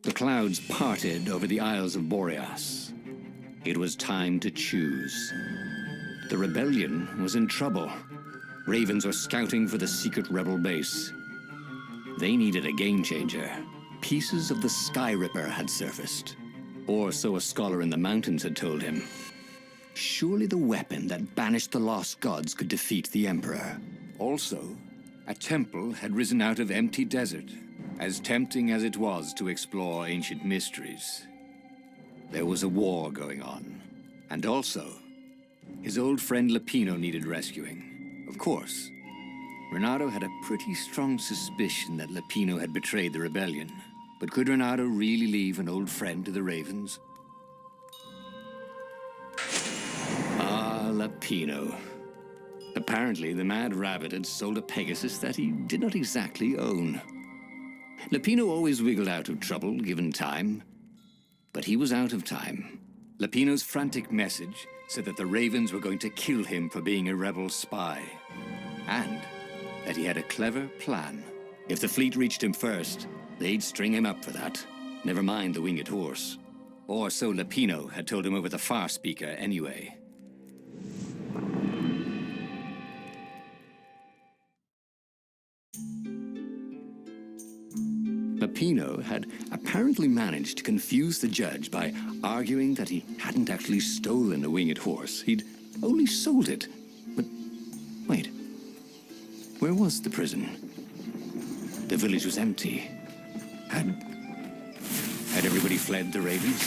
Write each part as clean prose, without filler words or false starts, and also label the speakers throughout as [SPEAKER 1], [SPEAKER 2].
[SPEAKER 1] The clouds parted over the Isles of Boreas. It was time to choose. The rebellion was in trouble. Ravens were scouting for the secret rebel base. They needed a game-changer. Pieces of the Sky Ripper had surfaced. Or so a scholar in the mountains had told him. Surely the weapon that banished the lost gods could defeat the Emperor. Also, a temple had risen out of empty desert, as tempting as it was to explore ancient mysteries. There was a war going on, and also, his old friend Lupino needed rescuing. Of course, Reynardo had a pretty strong suspicion that Lupino had betrayed the rebellion. But could Reynardo really leave an old friend to the Ravens? Ah, Lupino. Apparently, the Mad Rabbit had sold a Pegasus that he did not exactly own. Lupino always wiggled out of trouble, given time. But he was out of time. Lupino's frantic message said that the Ravens were going to kill him for being a rebel spy. And that he had a clever plan. If the fleet reached him first, they'd string him up for that. Never mind the winged horse. Or so Lupino had told him over the far speaker anyway. Lupino had apparently managed to confuse the judge by arguing that he hadn't actually stolen the winged horse. He'd only sold it. But wait, where was the prison? The village was empty. Had everybody fled the Ravens?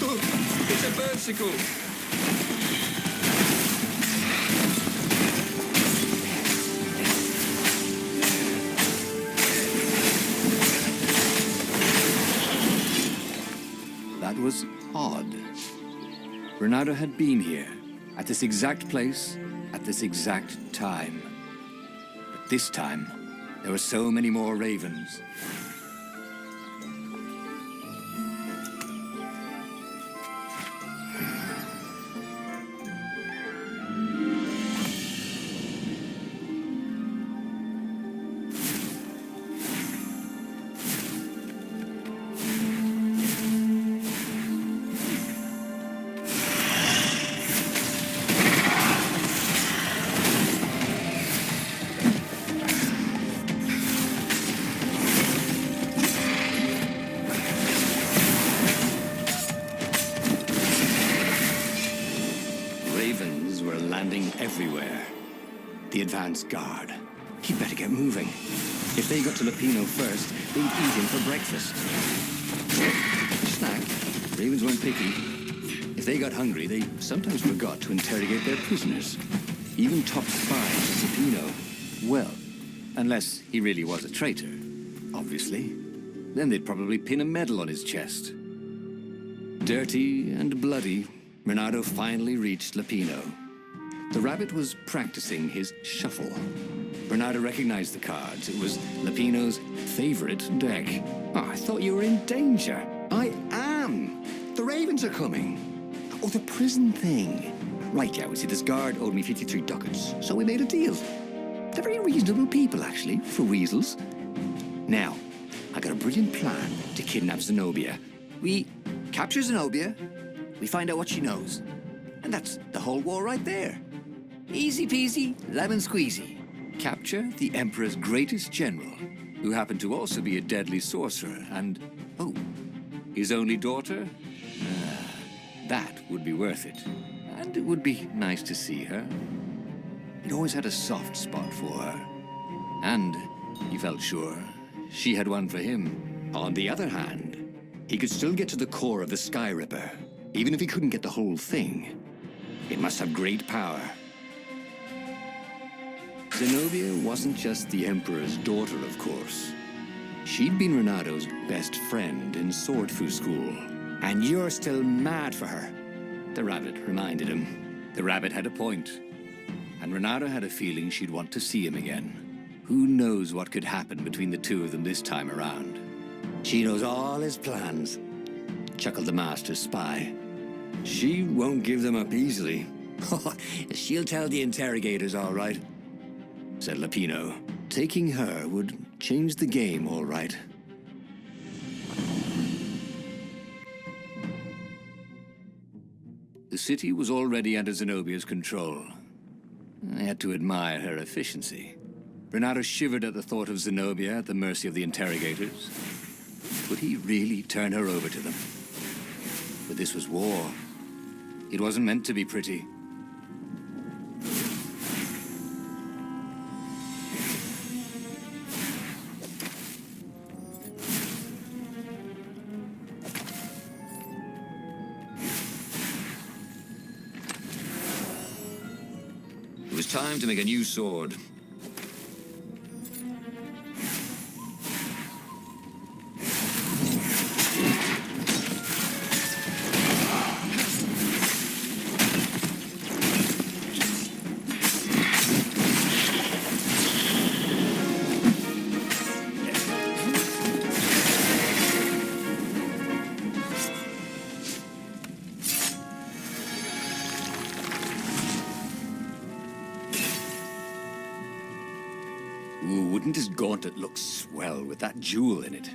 [SPEAKER 1] Oh, it's a bicycle! That was odd. Reynardo had been here, at this exact place, at this exact time. But this time, there were so many more ravens. Everywhere. The advance guard. He'd better get moving. If they got to Lupino first, they'd eat him for breakfast. Snack. Ravens weren't picky. If they got hungry, they sometimes forgot to interrogate their prisoners. Even top spies of Lupino. Well, unless he really was a traitor, obviously. Then they'd probably pin a medal on his chest. Dirty and bloody, Reynardo finally reached Lupino. The rabbit was practicing his shuffle. Reynardo recognized the cards. It was Lupino's favorite deck. Oh, I thought you were in danger. I am. The Ravens are coming. Oh, the prison thing. Right, yeah, we see this guard owed me 53 ducats, so we made a deal. They're very reasonable people, actually, for weasels. Now, I got a brilliant plan to kidnap Zenobia. We capture Zenobia, we find out what she knows, and that's the whole war right there. Easy peasy, lemon squeezy. Capture the Emperor's greatest general, who happened to also be a deadly sorcerer, and, oh, his only daughter? That would be worth it. And it would be nice to see her. He'd always had a soft spot for her. And he felt sure she had one for him. On the other hand, he could still get to the core of the Sky Ripper, even if he couldn't get the whole thing. It must have great power. Zenobia wasn't just the Emperor's daughter, of course. She'd been Reynardo's best friend in Sword Fu school. And you're still mad for her, the rabbit reminded him. The rabbit had a point. And Reynardo had a feeling she'd want to see him again. Who knows what could happen between the two of them this time around? She knows all his plans, chuckled the master spy. She won't give them up easily. She'll tell the interrogators, all right, said Lupino, taking her would change the game, all right. The city was already under Zenobia's control. I had to admire her efficiency. Reynardo shivered at the thought of Zenobia at the mercy of the interrogators. Would he really turn her over to them? But this was war. It wasn't meant to be pretty. It was time to make a new sword. Ooh, wouldn't his gauntlet look swell with that jewel in it?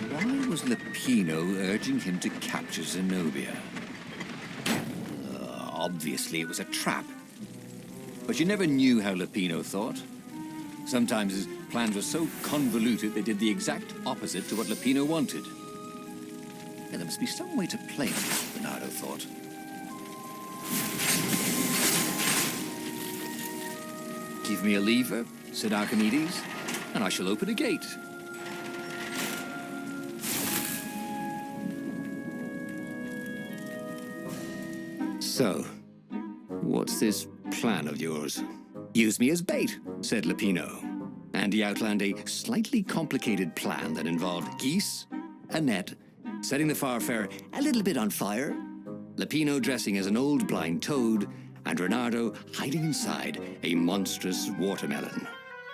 [SPEAKER 1] Why was Lupino urging him to capture Zenobia? Obviously it was a trap. But you never knew how Lupino thought. Sometimes his plans were so convoluted they did the exact opposite to what Lupino wanted. Yeah, there must be some way to play this, Reynardo thought. Give me a lever, said Archimedes, and I shall open a gate. So, what's this plan of yours? Use me as bait, said Lupino. And he outlined a slightly complicated plan that involved geese, a net, setting the Farfarer a little bit on fire, Lupino dressing as an old blind toad, and Reynardo hiding inside a monstrous watermelon.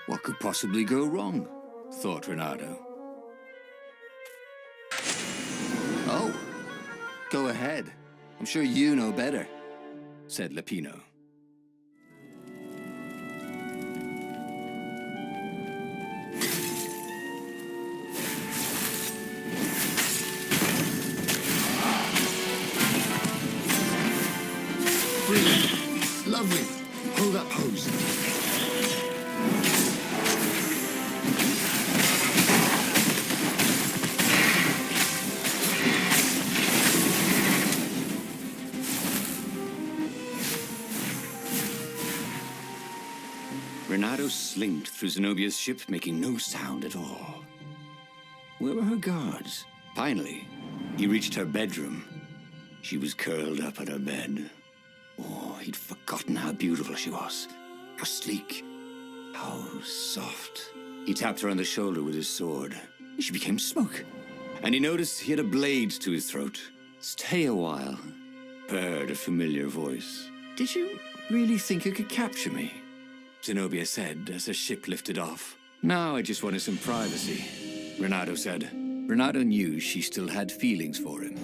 [SPEAKER 1] What could possibly go wrong? Thought Reynardo. Oh, go ahead. I'm sure you know better, said Lupino. Brilliant. Lovely. Hold that pose. Reynardo slinked through Zenobia's ship, making no sound at all. Where were her guards? Finally, he reached her bedroom. She was curled up on her bed. Oh, he'd forgotten how beautiful she was. How sleek. How soft. He tapped her on the shoulder with his sword. She became smoke. And he noticed he had a blade to his throat. Stay a while. Heard a familiar voice. Did you really think you could capture me? Zenobia said as her ship lifted off. Now I just wanted some privacy, Reynardo said. Reynardo knew she still had feelings for him.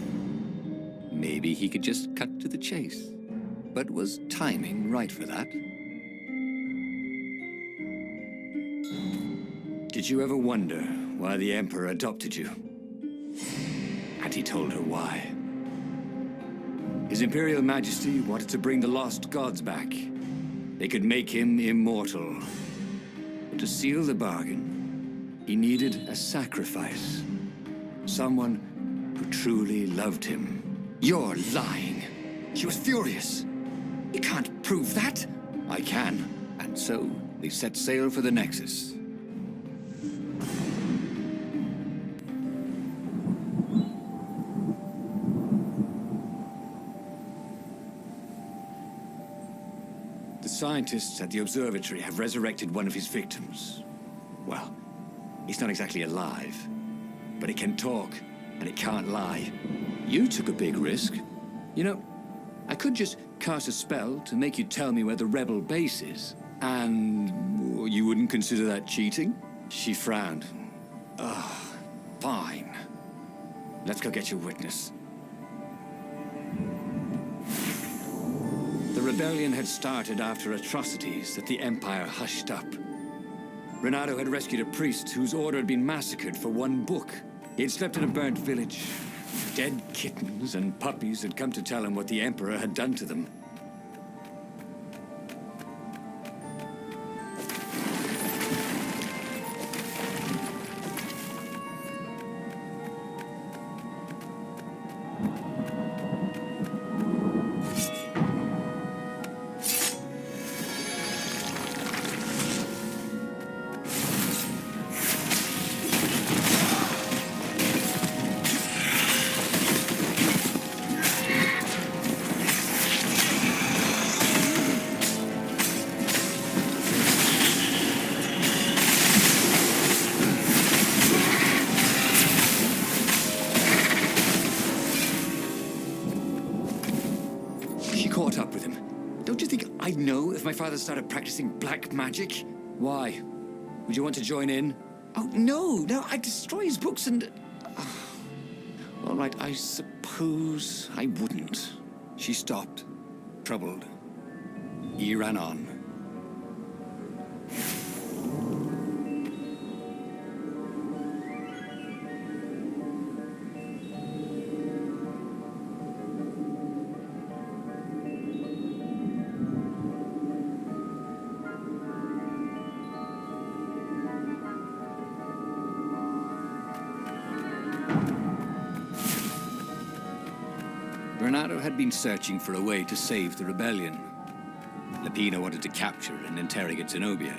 [SPEAKER 1] Maybe he could just cut to the chase. But was timing right for that? Did you ever wonder why the Emperor adopted you? And he told her why. His Imperial Majesty wanted to bring the lost gods back. They could make him immortal. But to seal the bargain, he needed a sacrifice. Someone who truly loved him. You're lying. She was furious. You can't prove that. I can. And so, they set sail for the Nexus. The scientists at the observatory have resurrected one of his victims. Well, he's not exactly alive, but it can talk, and it can't lie. You took a big risk. You know, I could just cast a spell to make you tell me where the rebel base is. And you wouldn't consider that cheating? She frowned. Fine. Let's go get your witness. The rebellion had started after atrocities that the Empire hushed up. Reynardo had rescued a priest whose order had been massacred for one book. He had slept in a burnt village. Dead kittens and puppies had come to tell him what the Emperor had done to them. Caught up with him. Don't you think I'd know if my father started practicing black magic? Why? Would you want to join in? Oh, no, I'd destroy his books and... All right, I suppose I wouldn't. She stopped, troubled. He ran on. Reynardo had been searching for a way to save the rebellion. Lupino wanted to capture and interrogate Zenobia.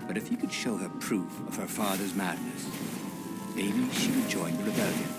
[SPEAKER 1] But if he could show her proof of her father's madness, maybe she would join the rebellion.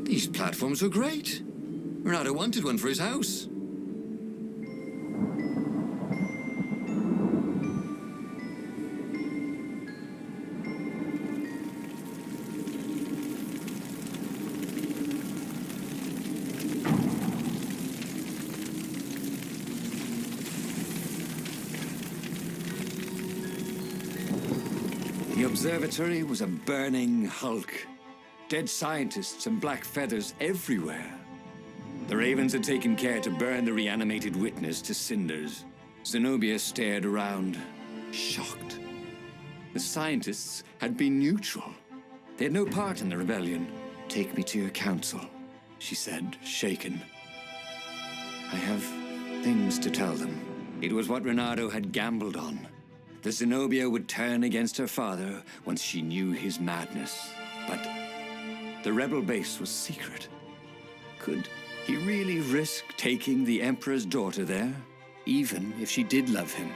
[SPEAKER 1] These platforms were great. Reynardo wanted one for his house. The observatory was a burning hulk. Dead scientists and black feathers everywhere. The ravens had taken care to burn the reanimated witness to cinders. Zenobia stared around, shocked. The scientists had been neutral. They had no part in the rebellion. "Take me to your council," she said, shaken. "I have things to tell them." It was what Reynardo had gambled on. The Zenobia would turn against her father once she knew his madness. But the rebel base was secret. Could he really risk taking the Emperor's daughter there, even if she did love him?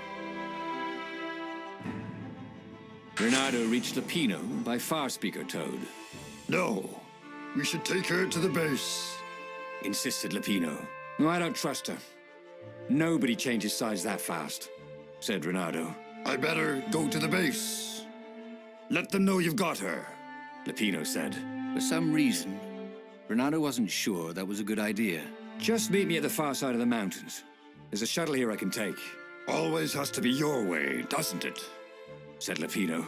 [SPEAKER 1] Reynardo reached Lupino by Farspeaker Toad.
[SPEAKER 2] No, we should take her to the base,
[SPEAKER 1] insisted Lupino. "No, I don't trust her. Nobody changes size that fast," said Reynardo.
[SPEAKER 2] I better go to the base. Let them know you've got her,
[SPEAKER 1] Lupino said. For some reason, Reynardo wasn't sure that was a good idea. "Just meet me at the far side of the mountains. There's a shuttle here I can take."
[SPEAKER 2] Always has to be your way, doesn't it?
[SPEAKER 1] Said Lupino.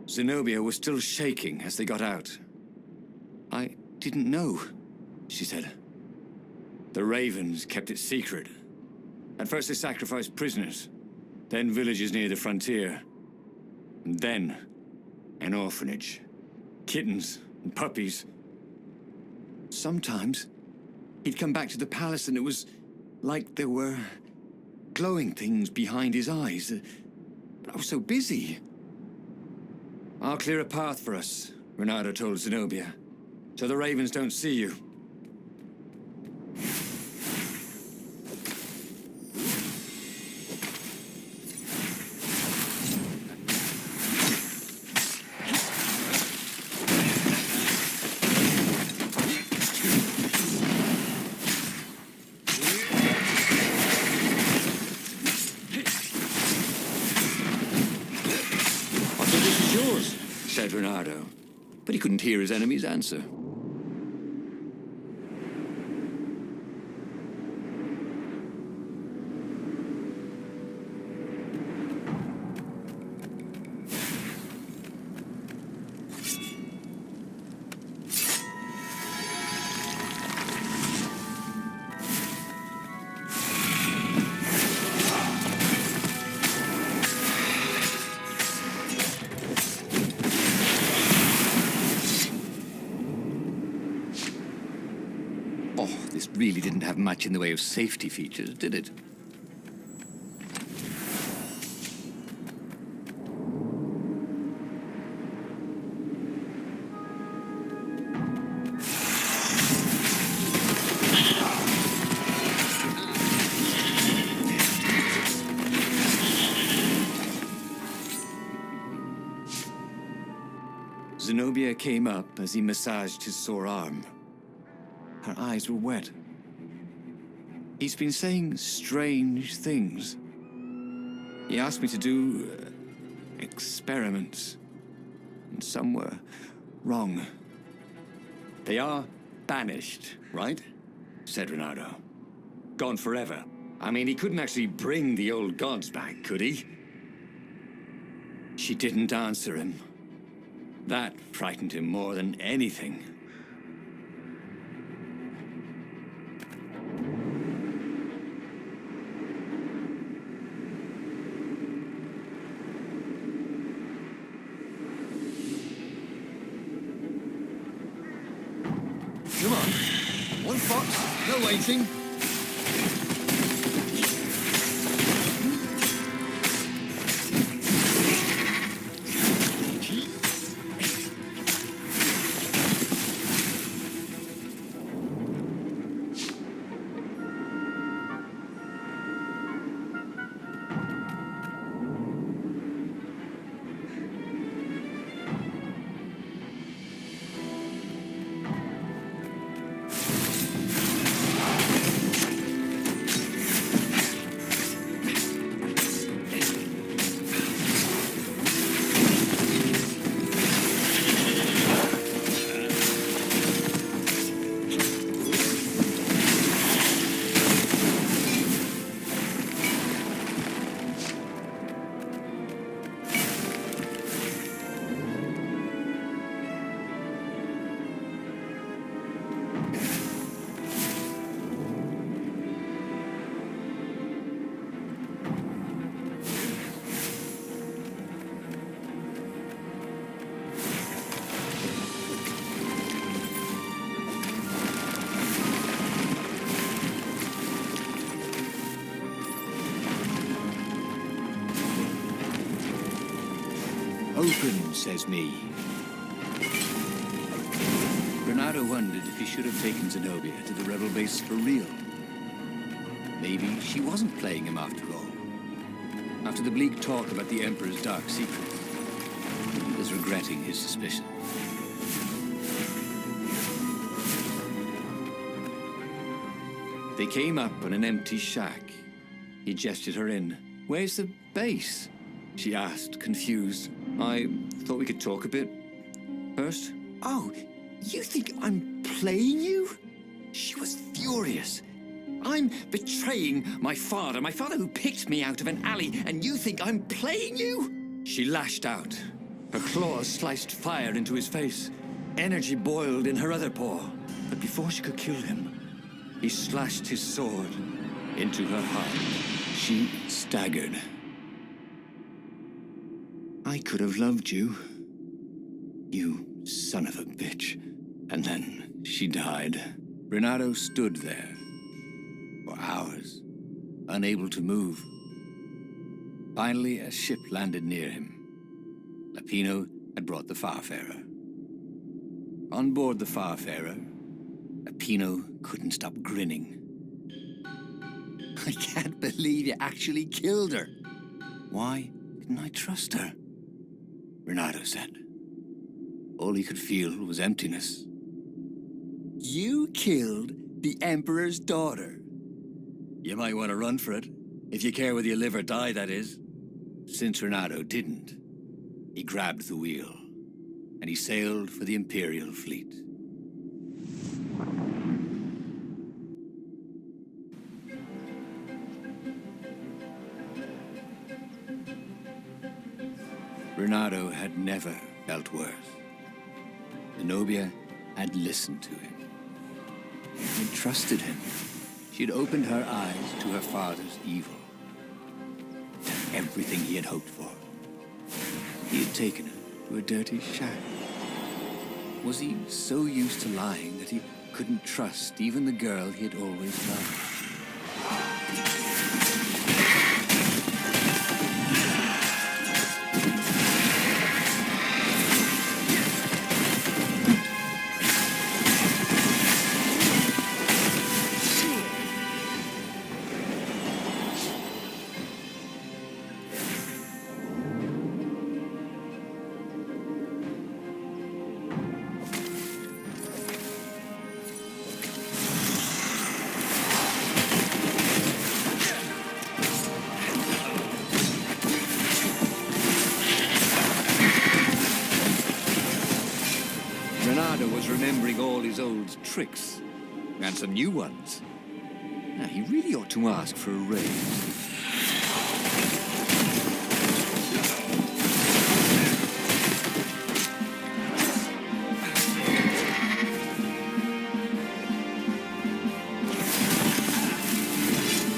[SPEAKER 1] Zenobia was still shaking as they got out. "I didn't know," she said.
[SPEAKER 2] The Ravens kept it secret. At first they sacrificed prisoners, then villages near the frontier, and then an orphanage. Kittens and puppies. Sometimes he'd come back to the palace and it was like there were glowing things behind his eyes. But I was so busy. I'll clear a path for us, Reynardo told Zenobia, so the Ravens don't see you. Said Reynardo, but he couldn't hear his enemy's answer. This really didn't have much in the way of safety features, did it? Zenobia came up as he massaged his sore arm. Her eyes were wet. He's been saying strange things. He asked me to do experiments, and some were wrong. They are banished, right? Said Reynardo. Gone forever. I mean, he couldn't actually bring the old gods back, could he? She didn't answer him. That frightened him more than anything. Come on. One fox, no waiting. Open, says me. Reynardo wondered if he should have taken Zenobia to the rebel base for real. Maybe she wasn't playing him after all. After the bleak talk about the Emperor's dark secret, he was regretting his suspicion. They came up on an empty shack. He gestured her in. Where's the base? She asked, confused. I thought we could talk a bit first. Oh, you think I'm playing you? She was furious. I'm betraying my father who picked me out of an alley, and you think I'm playing you? She lashed out. Her claws sliced fire into his face. Energy boiled in her other paw. But before she could kill him, He slashed his sword into her heart. She staggered. I could have loved you. You son of a bitch. And then she died. Reynardo stood there for hours, unable to move. Finally, a ship landed near him. Lapino had brought the Farfarer. On board the Farfarer, Lapino couldn't stop grinning. I can't believe you actually killed her. Why didn't I trust her? Reynardo said. All he could feel was emptiness. You killed the Emperor's daughter. You might want to run for it, if you care whether you live or die, that is. Since Reynardo didn't, he grabbed the wheel, and he sailed for the Imperial fleet. Reynardo had never felt worse. Zenobia had listened to him. She had trusted him. She had opened her eyes to her father's evil. To everything he had hoped for. He had taken her to a dirty shack. Was he so used to lying that he couldn't trust even the girl he had always loved? Reynardo was remembering all his old tricks, and some new ones. Now, he really ought to ask for a raise.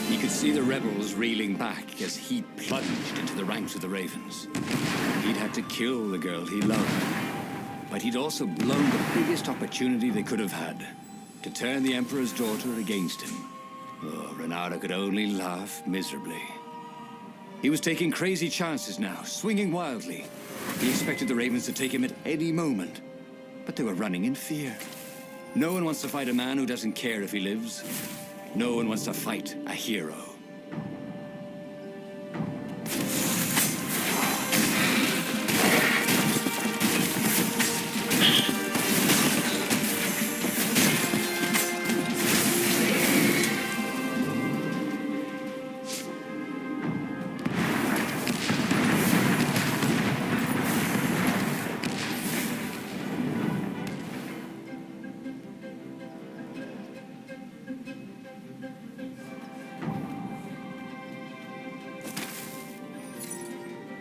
[SPEAKER 2] He could see the rebels reeling back as he plunged into the ranks of the Ravens. He'd had to kill the girl he loved. But he'd also blown the biggest opportunity they could have had to turn the Emperor's daughter against him. Oh, Reynardo could only laugh miserably. He was taking crazy chances now, swinging wildly. He expected the Ravens to take him at any moment, but they were running in fear. No one wants to fight a man who doesn't care if he lives. No one wants to fight a hero.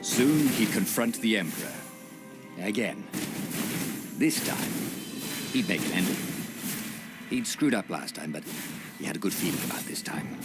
[SPEAKER 2] Soon he'd confront the Emperor. Again. This time, he'd make an end of it. He'd screwed up last time, but he had a good feeling about this time.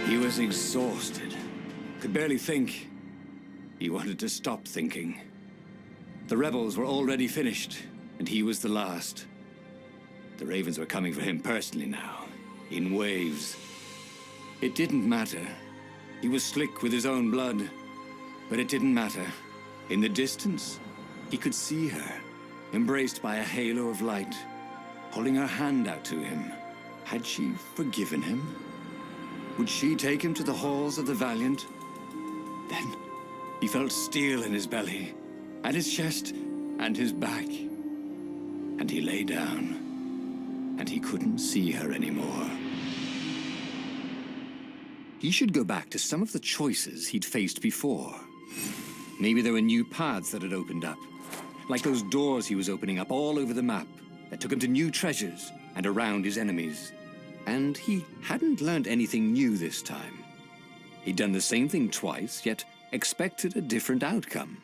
[SPEAKER 2] He was exhausted, could barely think. He wanted to stop thinking. The rebels were already finished, and he was the last. The Ravens were coming for him personally now, in waves. It didn't matter. He was slick with his own blood, but it didn't matter. In the distance, he could see her, embraced by a halo of light, holding her hand out to him. Had she forgiven him? Would she take him to the halls of the Valiant? Then He felt steel in his belly, and his chest, and his back. And he lay down, and he couldn't see her anymore. He should go back to some of the choices he'd faced before. Maybe there were new paths that had opened up, like those doors he was opening up all over the map that took him to new treasures and around his enemies. And he hadn't learned anything new this time. He'd done the same thing twice, yet expected a different outcome.